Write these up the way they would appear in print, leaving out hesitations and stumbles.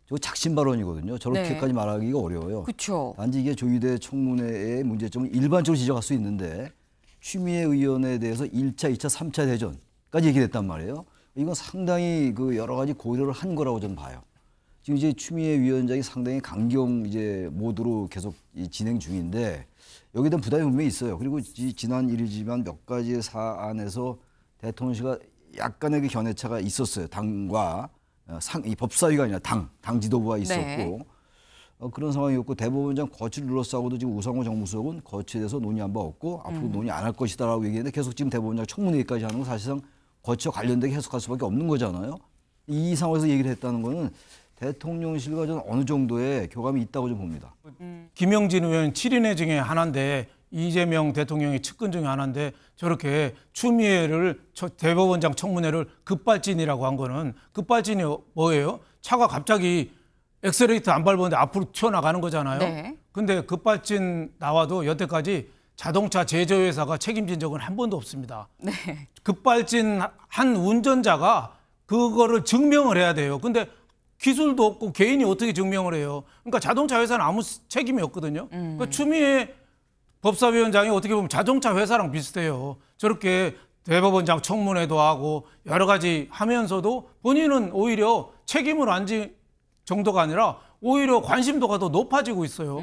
저 작심 발언이거든요. 저렇게까지 말하기가 어려워요. 그렇죠. 단지 이게 조희대 청문회의 문제점을 일반적으로 지적할 수 있는데 추미애 의원에 대해서 1차, 2차, 3차 대전까지 얘기했단 말이에요. 이건 상당히 그 여러 가지 고려를 한 거라고 저는 봐요. 지금 이제 추미애 위원장이 상당히 강경 이제 모드로 계속 진행 중인데 여기에 대한 부담이 분명히 있어요. 그리고 지난 일이지만 몇 가지 사안에서 대통령실과 약간의 그 견해차가 있었어요. 당과 이 법사위가 아니라 당 지도부가 있었고 네. 그런 상황이었고 대법원장 거취를 둘러싸고도 지금 우상호 정무수석은 거취에 대해서 논의한 바 없고 앞으로 논의 안 할 것이다라고 얘기했는데 계속 지금 대법원장 청문회 얘기까지 하는 건 사실상 거취와 관련되게 해석할 수밖에 없는 거잖아요. 이 상황에서 얘기를 했다는 거는 대통령실과 저는 어느 정도의 교감이 있다고 좀 봅니다. 김영진 의원 7인회 중에 하나인데 이재명 대통령의 측근 중에 하나인데 저렇게 추미애를 대법원장 청문회를 급발진이라고 한 거는 급발진이 뭐예요? 차가 갑자기 엑셀레이터 안 밟았는데 앞으로 튀어나가는 거잖아요. 네. 근데 급발진 나와도 여태까지 자동차 제조회사가 책임진 적은 한 번도 없습니다. 네. 급발진 한 운전자가 그거를 증명을 해야 돼요. 근데 기술도 없고 개인이 어떻게 증명을 해요? 그러니까 자동차 회사는 아무 책임이 없거든요. 그러니까 추미애 법사위원장이 어떻게 보면 자동차 회사랑 비슷해요. 저렇게 대법원장 청문회도 하고 여러 가지 하면서도 본인은 오히려 책임을 안 진 정도가 아니라 오히려 관심도가 더 높아지고 있어요.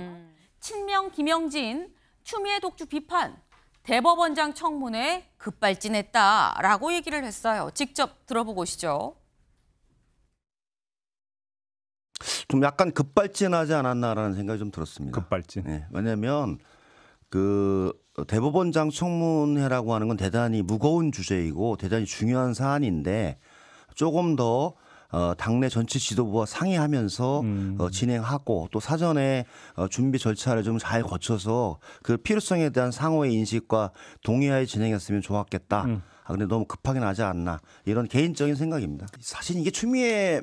친명 김영진 추미애 독주 비판 대법원장 청문회 급발진했다라고 얘기를 했어요. 직접 들어보고 오시죠. 좀 약간 급발진하지 않았나라는 생각이 좀 들었습니다. 급발진. 네, 왜냐하면 그 대법원장 청문회라고 하는 건 대단히 무거운 주제이고 대단히 중요한 사안인데 조금 더 당내 전체 지도부와 상의하면서 진행하고 또 사전에 준비 절차를 좀 잘 거쳐서 그 필요성에 대한 상호의 인식과 동의하에 진행했으면 좋았겠다. 근데 너무 급하게 나지 않나 이런 개인적인 생각입니다. 사실 이게 추미애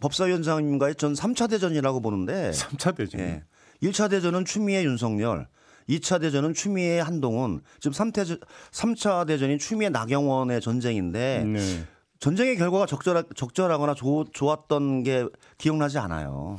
법사위원장님과의 전 3차 대전이라고 보는데 3차 대전. 예. 1차 대전은 추미애 윤석열, 2차 대전은 추미애 한동훈, 지금 3차 대전인 추미애 나경원의 전쟁인데 네. 전쟁의 결과가 적절하거나 좋았던 게 기억나지 않아요.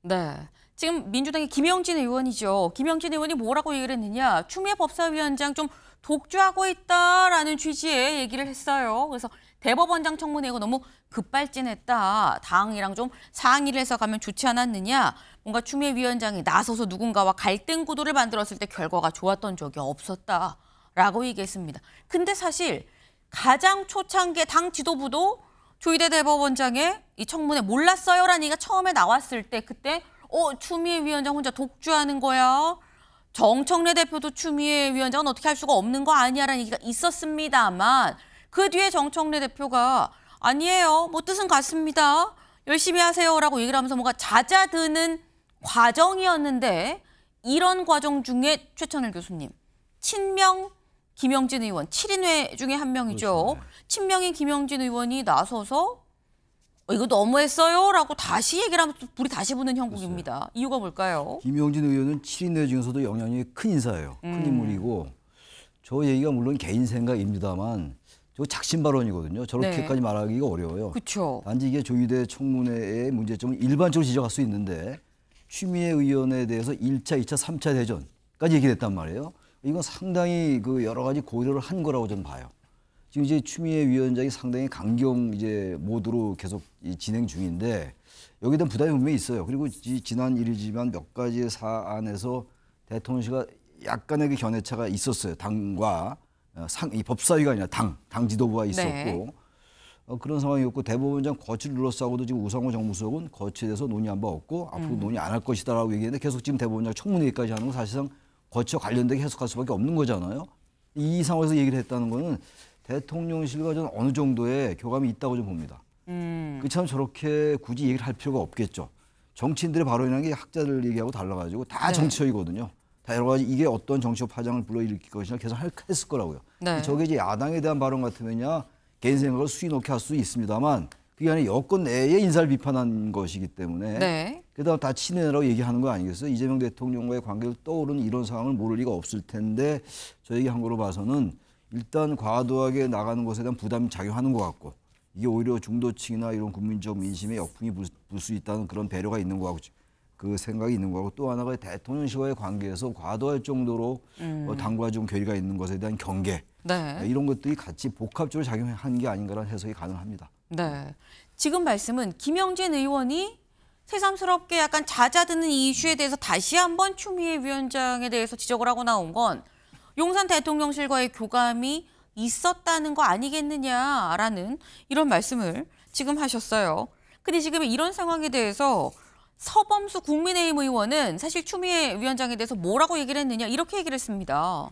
네. 지금 민주당의 김영진 의원이죠. 김영진 의원이 뭐라고 얘기를 했느냐. 추미애 법사위원장 좀 독주하고 있다라는 취지의 얘기를 했어요. 그래서 대법원장 청문회가 너무 급발진했다. 당이랑 좀 상의를 해서 가면 좋지 않았느냐. 뭔가 추미애 위원장이 나서서 누군가와 갈등 구도를 만들었을 때 결과가 좋았던 적이 없었다라고 얘기했습니다. 근데 사실 가장 초창기에 당 지도부도 조희대 대법원장의 이 청문회 몰랐어요라는 얘기가 처음에 나왔을 때 그때 추미애 위원장 혼자 독주하는 거야. 정청래 대표도 추미애 위원장은 어떻게 할 수가 없는 거 아니야라는 얘기가 있었습니다만 그 뒤에 정청래 대표가 아니에요. 뭐 뜻은 같습니다. 열심히 하세요라고 얘기를 하면서 뭔가 잦아드는 과정이었는데 이런 과정 중에 최천을 교수님, 친명 김영진 의원 7인회 중에 한 명이죠. 그렇죠. 친명인 김영진 의원이 나서서 이거 너무했어요라고 다시 얘기를 하면서 불이 다시 붙는 형국입니다. 그렇죠. 이유가 뭘까요? 김영진 의원은 7인회 중에서도 영향력이 큰 인사예요. 큰 인물이고 저 얘기가 물론 개인 생각입니다만 저 작심 발언이거든요. 저렇게까지 말하기가 어려워요. 그렇죠. 단지 이게 조희대 청문회의 문제점을 일반적으로 지적할 수 있는데 추미애 의원에 대해서 1차, 2차, 3차 대전까지 얘기했단 말이에요. 이건 상당히 그 여러 가지 고려를 한 거라고 저는 봐요. 지금 이제 추미애 위원장이 상당히 강경 이제 모드로 계속 진행 중인데 여기에 대한 부담이 분명히 있어요. 그리고 지난 일이지만 몇 가지 사안에서 대통령실과 약간의 그 견해차가 있었어요. 당과 이 법사위가 아니라 당 지도부가 있었고 네. 그런 상황이었고 대법원장 거취를 둘러싸고도 지금 우상호 정무수석은 거취에 대해서 논의한 바 없고 앞으로 논의 안 할 것이다라고 얘기했는데 계속 지금 대법원장 청문회 얘기까지 하는 건 사실상 거취와 관련되게 해석할 수밖에 없는 거잖아요. 이 상황에서 얘기를 했다는 거는 대통령실과 저는 어느 정도의 교감이 있다고 좀 봅니다. 참 저렇게 굳이 얘기를 할 필요가 없겠죠. 정치인들의 발언이라는 게 학자들 얘기하고 달라가지고 다 정치적이거든요. 다 여러 가지 이게 어떤 정치적 파장을 불러일으킬 것이냐 계산했을 거라고요. 네. 저게 이제 야당에 대한 발언 같으면야 개인 생각을 수위 높게 할 수 있습니다만 그게 아니라 여권 내의 인사를 비판한 것이기 때문에 네. 그다음 다 친해라고 얘기하는 거 아니겠어요? 이재명 대통령과의 관계를 떠오르는 이런 상황을 모를 리가 없을 텐데 저 얘기한 거로 봐서는 일단 과도하게 나가는 것에 대한 부담이 작용하는 것 같고 이게 오히려 중도층이나 이런 국민적 민심에 역풍이 불 수 있다는 그런 배려가 있는 거하고 그 생각이 있는 거하고 또 하나가 대통령실과의 관계에서 과도할 정도로 당과 좀 괴리가 있는 것에 대한 경계 네. 이런 것들이 같이 복합적으로 작용한 게 아닌가라는 해석이 가능합니다. 네. 지금 말씀은 김영진 의원이 새삼스럽게 약간 잦아드는 이 이슈에 대해서 다시 한번 추미애 위원장에 대해서 지적을 하고 나온 건 용산 대통령실과의 교감이 있었다는 거 아니겠느냐라는 이런 말씀을 지금 하셨어요. 근데 지금 이런 상황에 대해서 서범수 국민의힘 의원은 사실 추미애 위원장에 대해서 뭐라고 얘기를 했느냐 이렇게 얘기를 했습니다.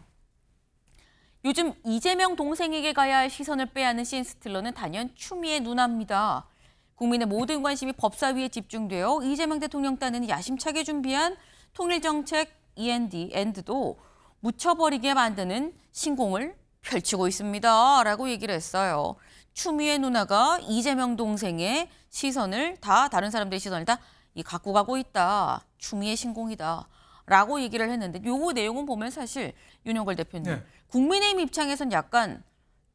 요즘 이재명 동생에게 가야 할 시선을 빼앗는 신스틸러는 단연 추미애 누나입니다. 국민의 모든 관심이 법사위에 집중되어 이재명 대통령 딴에는 야심차게 준비한 통일정책 END도 묻혀버리게 만드는 신공을 펼치고 있습니다. 라고 얘기를 했어요. 추미애 누나가 이재명 동생의 시선을 다른 사람들의 시선을 다 갖고 가고 있다. 추미애 신공이다. 라고 얘기를 했는데 요 내용은 보면 사실 윤영걸 대표님 네. 국민의힘 입장에선 약간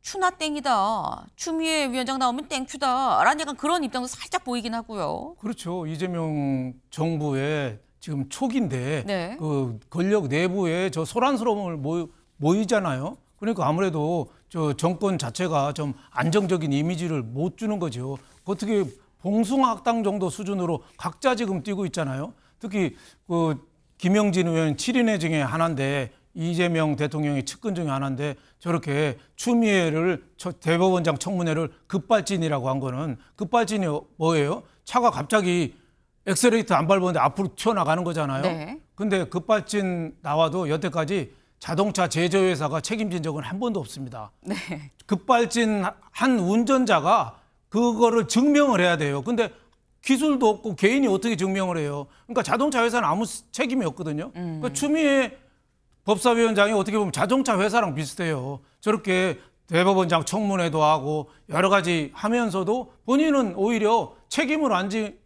추나 땡이다. 추미애 위원장 나오면 땡큐다. 라는 약간 그런 입장도 살짝 보이긴 하고요. 그렇죠. 이재명 정부의 지금 초기인데 네. 그 권력 내부에 저 소란스러움을 모이잖아요. 그러니까 아무래도 저 정권 자체가 좀 안정적인 이미지를 못 주는 거죠. 어떻게 봉숭아학당 정도 수준으로 각자 지금 뛰고 있잖아요. 특히 그 김영진 의원 7인회 중에 하나인데 이재명 대통령의 측근 중에 하나인데 저렇게 추미애를 대법원장 청문회를 급발진이라고 한 거는 급발진이 뭐예요? 차가 갑자기 엑셀레이터 안 밟았는데 앞으로 튀어나가는 거잖아요. 네. 근데 급발진 나와도 여태까지 자동차 제조회사가 책임진 적은 한 번도 없습니다. 네. 급발진 한 운전자가 그거를 증명을 해야 돼요. 근데 기술도 없고 개인이 어떻게 증명을 해요? 그러니까 자동차 회사는 아무 책임이 없거든요. 그러니까 추미애 법사위원장이 어떻게 보면 자동차 회사랑 비슷해요. 저렇게 대법원장 청문회도 하고 여러 가지 하면서도 본인은 오히려 책임을 안 질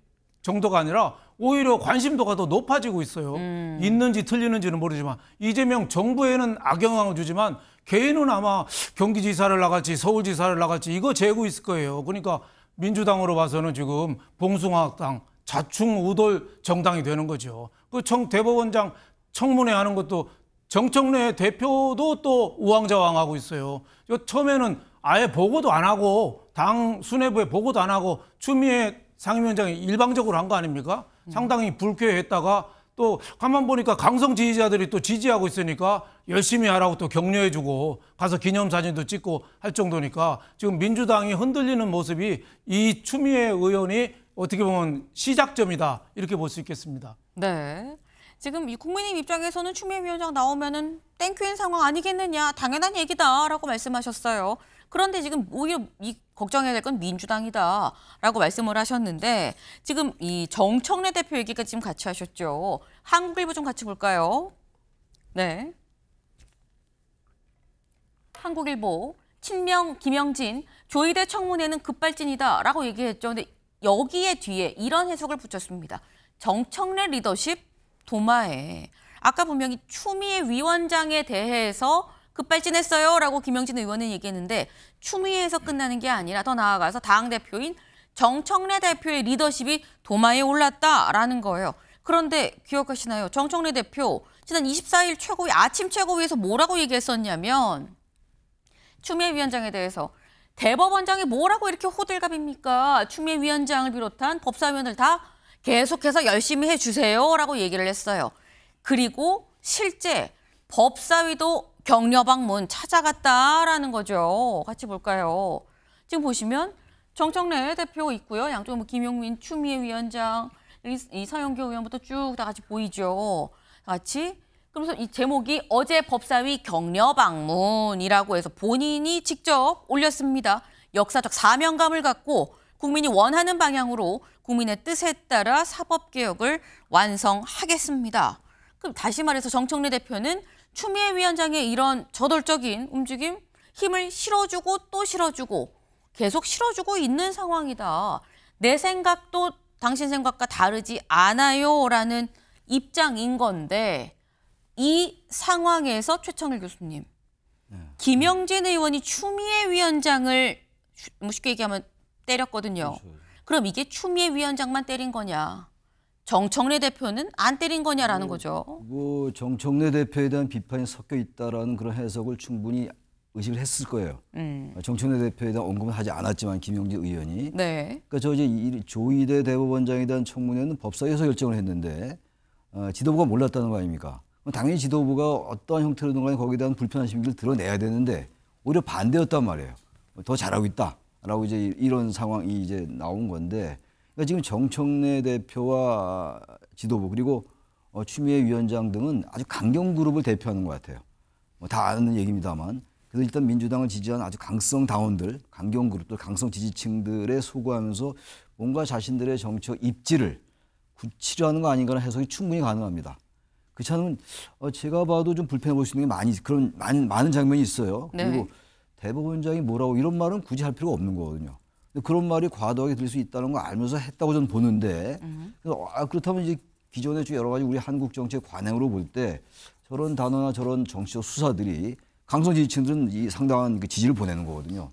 정도가 아니라 오히려 관심도가 더 높아지고 있어요. 있는지 틀리는지는 모르지만 이재명 정부에는 악영향을 주지만 개인은 아마 경기지사를 나갈지 서울지사를 나갈지 이거 재고 있을 거예요. 그러니까 민주당으로 봐서는 지금 봉숭아학당 좌충우돌 정당이 되는 거죠. 그 대법원장 청문회 하는 것도 정청래 대표도 또 우왕좌왕하고 있어요. 처음에는 아예 보고도 안 하고 당 수뇌부에 보고도 안 하고 추미애 상임위원장이 일방적으로 한 거 아닙니까? 상당히 불쾌했다가 또 가만 보니까 강성 지지자들이 또 지지하고 있으니까 열심히 하라고 또 격려해주고 가서 기념사진도 찍고 할 정도니까 지금 민주당이 흔들리는 모습이 이 추미애 의원이 어떻게 보면 시작점이다 이렇게 볼 수 있겠습니다. 네. 지금 이 국민의힘 입장에서는 추미애 위원장 나오면은 땡큐인 상황 아니겠느냐, 당연한 얘기다라고 말씀하셨어요. 그런데 지금 오히려 이 걱정해야 될 건 민주당이다라고 말씀을 하셨는데 지금 이 정청래 대표 얘기까지 지금 같이 하셨죠. 한국일보 좀 같이 볼까요? 네. 한국일보 친명 김영진 조의대 청문회는 급발진이다라고 얘기했죠. 근데 여기에 뒤에 이런 해석을 붙였습니다. 정청래 리더십 도마에 아까 분명히 추미애 위원장에 대해서 급발진했어요라고 김영진 의원은 얘기했는데 추미애에서 끝나는 게 아니라 더 나아가서 당대표인 정청래 대표의 리더십이 도마에 올랐다라는 거예요. 그런데 기억하시나요? 정청래 대표 지난 24일 최고위 아침 최고위에서 뭐라고 얘기했었냐면 추미애 위원장에 대해서 대법원장이 뭐라고 이렇게 호들갑입니까? 추미애 위원장을 비롯한 법사위원들 다 계속해서 열심히 해주세요라고 얘기를 했어요. 그리고 실제 법사위도 격려 방문 찾아갔다라는 거죠. 같이 볼까요? 지금 보시면 정청래 대표 있고요. 양쪽에 뭐 김용민, 추미애 위원장, 이 서영교 의원부터 쭉 다 같이 보이죠. 같이. 그러면서 이 제목이 어제 법사위 격려 방문이라고 해서 본인이 직접 올렸습니다. 역사적 사명감을 갖고 국민이 원하는 방향으로 국민의 뜻에 따라 사법개혁을 완성하겠습니다. 그럼 다시 말해서 정청래 대표는 추미애 위원장의 이런 저돌적인 움직임, 힘을 실어주고 또 실어주고 계속 실어주고 있는 상황이다. 내 생각도 당신 생각과 다르지 않아요라는 입장인 건데 이 상황에서 최청일 교수님, 김영진 의원이 추미애 위원장을 뭐 쉽게 얘기하면 때렸거든요. 그럼 이게 추미애 위원장만 때린 거냐? 정청래 대표는 안 때린 거냐라는 거죠. 뭐 정청래 대표에 대한 비판이 섞여 있다라는 그런 해석을 충분히 의식을 했을 거예요. 정청래 대표에 대한 언급은 하지 않았지만 김영진 의원이. 네. 그러니까 저 이제 조희대 대법원장에 대한 청문회는 법사위에서 결정을 했는데 지도부가 몰랐다는 거 아닙니까? 당연히 지도부가 어떠한 형태로든 간에 거기에 대한 불편한 심기를 드러내야 되는데 오히려 반대였단 말이에요. 더 잘하고 있다라고 이제 이런 상황이 이제 나온 건데 그러니까 지금 정청래 대표와 지도부 그리고 추미애 위원장 등은 아주 강경 그룹을 대표하는 것 같아요. 다 아는 얘기입니다만. 그래서 일단 민주당을 지지한 아주 강성 당원들, 강경 그룹들, 강성 지지층들에 소구하면서 뭔가 자신들의 정치적 입지를 굳히려 거 아닌가라는 해석이 충분히 가능합니다. 그렇지 않으면 제가 봐도 좀 불편해 보일 수 있는 게 많은 장면이 있어요. 네. 그리고 대법원장이 뭐라고 이런 말은 굳이 할 필요가 없는 거거든요. 근데 그런 말이 과도하게 들릴 수 있다는 거 알면서 했다고 저는 보는데 그래서 그렇다면 이제 기존에 쭉 여러 가지 우리 한국 정치의 관행으로 볼 때 저런 단어나 저런 정치적 수사들이 강성 지지층들은 이 상당한 그 지지를 보내는 거거든요.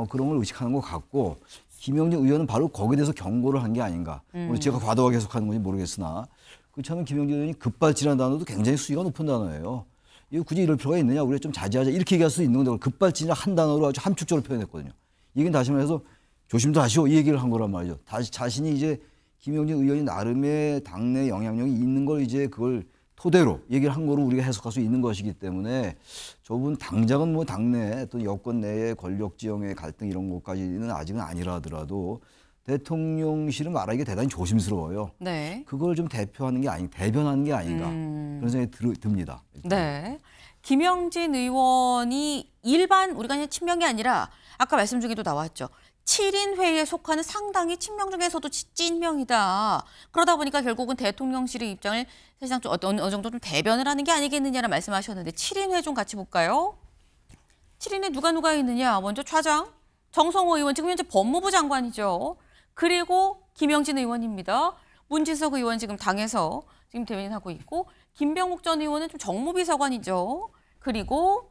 그런 걸 의식하는 것 같고 김영진 의원은 바로 거기에 대해서 경고를 한 게 아닌가. 우리 제가 과도하게 해석하는 건지 모르겠으나 그렇지 않으면 김영진 의원이 급발진한 단어도 굉장히 수위가 높은 단어예요. 이거 굳이 이럴 필요가 있느냐. 우리가 좀 자제하자. 이렇게 얘기할 수 있는 건데 급발진을 한 단어로 아주 함축적으로 표현했거든요. 이건 다시 말해서 조심도 하시오. 이 얘기를 한 거란 말이죠. 자신이 이제 김영진 의원이 나름의 당내 영향력이 있는 걸 이제 그걸 토대로 얘기를 한 거로 우리가 해석할 수 있는 것이기 때문에 저분 당장은 뭐 당내 또 여권 내의 권력 지형의 갈등 이런 것까지는 아직은 아니라 하더라도 대통령실은 말하기가 대단히 조심스러워요. 네. 그걸 좀 대변하는 게 아닌가 그런 생각이 듭니다. 네. 김영진 의원이 일반 우리가 그냥 친명이 아니라 아까 말씀 중에도 나왔죠. 7인 회의에 속하는 상당히 친명 중에서도 찐명이다. 그러다 보니까 결국은 대통령실의 입장을 사실상 좀 어느 정도 좀 대변을 하는 게 아니겠느냐는 말씀하셨는데 7인 회 좀 같이 볼까요? 7인에 누가 있느냐? 먼저 차장 정성호 의원 지금 현재 법무부 장관이죠. 그리고 김영진 의원입니다. 문진석 의원 지금 당에서 지금 대변인하고 있고 김병욱 전 의원은 좀 정무비서관이죠. 그리고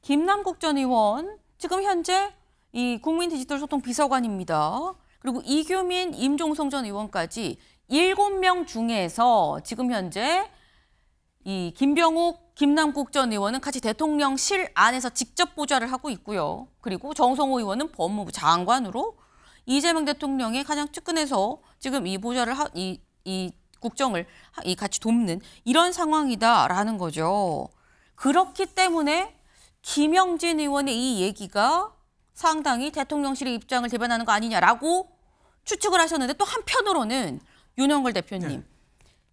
김남국 전 의원 지금 현재 이 국민디지털소통 비서관입니다. 그리고 이규민, 임종성 전 의원까지 7명 중에서 지금 현재 이 김병욱, 김남국 전 의원은 같이 대통령실 안에서 직접 보좌를 하고 있고요. 그리고 정성호 의원은 법무부 장관으로 이재명 대통령의 가장 측근에서 지금 이 보좌를 이 국정을 같이 돕는 이런 상황이다라는 거죠. 그렇기 때문에 김영진 의원의 이 얘기가 상당히 대통령실의 입장을 대변하는 거 아니냐라고 추측을 하셨는데 또 한편으로는 윤영걸 대표님, 네.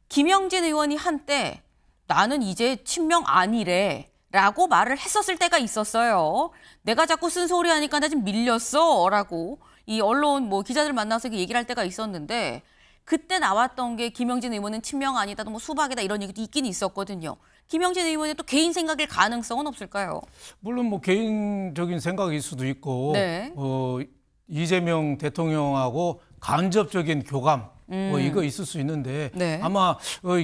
김영진 의원이 한때 나는 이제 친명 아니래 라고 말을 했었을 때가 있었어요. 내가 자꾸 쓴소리 하니까 나 지금 밀렸어 라고 이 언론 뭐 기자들 만나서 얘기를 할 때가 있었는데 그때 나왔던 게 김영진 의원은 친명 아니다, 뭐 수박이다 이런 얘기도 있긴 있었거든요. 김영진 의원의 또 개인 생각일 가능성은 없을까요? 물론 뭐 개인적인 생각일 수도 있고 네. 이재명 대통령하고 간접적인 교감 뭐 이거 있을 수 있는데 네. 아마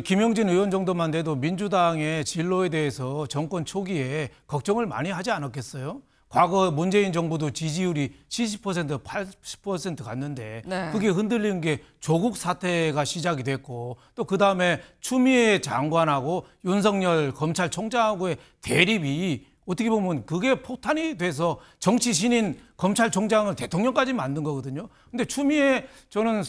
김영진 의원 정도만 돼도 민주당의 진로에 대해서 정권 초기에 걱정을 많이 하지 않았겠어요? 과거 문재인 정부도 지지율이 70%, 80% 갔는데 네. 그게 흔들리는 게 조국 사태가 시작이 됐고 또 그다음에 추미애 장관하고 윤석열 검찰총장하고의 대립이 어떻게 보면 그게 포탄이 돼서 정치 신인 검찰총장을 대통령까지 만든 거거든요. 근데 추미애 저는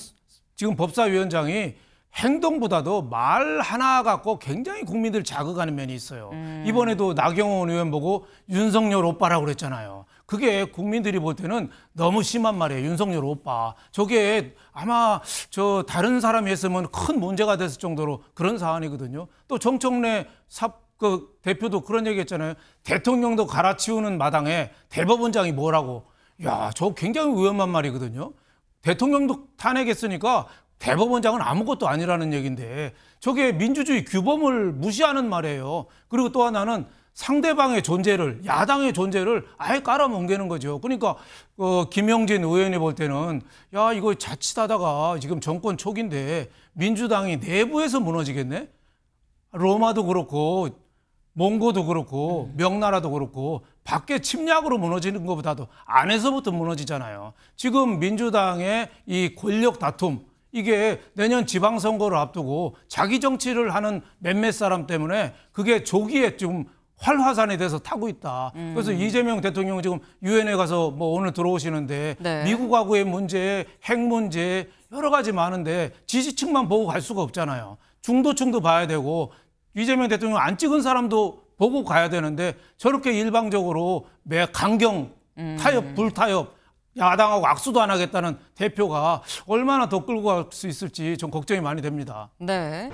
지금 법사위원장이 행동보다도 말 하나 갖고 굉장히 국민들 자극하는 면이 있어요. 이번에도 나경원 의원 보고 윤석열 오빠라고 그랬잖아요. 그게 국민들이 볼 때는 너무 심한 말이에요. 윤석열 오빠. 저게 아마 저 다른 사람이 했으면 큰 문제가 됐을 정도로 그런 사안이거든요. 또 정청래 그 대표도 그런 얘기 했잖아요. 대통령도 갈아치우는 마당에 대법원장이 뭐라고. 야, 저 굉장히 위험한 말이거든요. 대통령도 탄핵했으니까 대법원장은 아무것도 아니라는 얘기인데 저게 민주주의 규범을 무시하는 말이에요. 그리고 또 하나는 상대방의 존재를, 야당의 존재를 아예 깔아뭉개는 거죠. 그러니까 김영진 의원이 볼 때는 야, 이거 자칫하다가 지금 정권 초기인데 민주당이 내부에서 무너지겠네? 로마도 그렇고 몽고도 그렇고 명나라도 그렇고 밖에 침략으로 무너지는 것보다도 안에서부터 무너지잖아요. 지금 민주당의 이 권력 다툼, 이게 내년 지방선거를 앞두고 자기 정치를 하는 몇몇 사람 때문에 그게 조기에 좀 활화산이 돼서 타고 있다. 그래서 이재명 대통령은 지금 유엔에 가서 뭐 오늘 들어오시는데 네. 미국하고의 문제, 핵 문제 여러 가지 많은데 지지층만 보고 갈 수가 없잖아요. 중도층도 봐야 되고 이재명 대통령 안 찍은 사람도 보고 가야 되는데 저렇게 일방적으로 매 강경, 타협, 불타협, 야당하고 악수도 안 하겠다는 대표가 얼마나 더 끌고 갈 수 있을지 좀 걱정이 많이 됩니다. 네.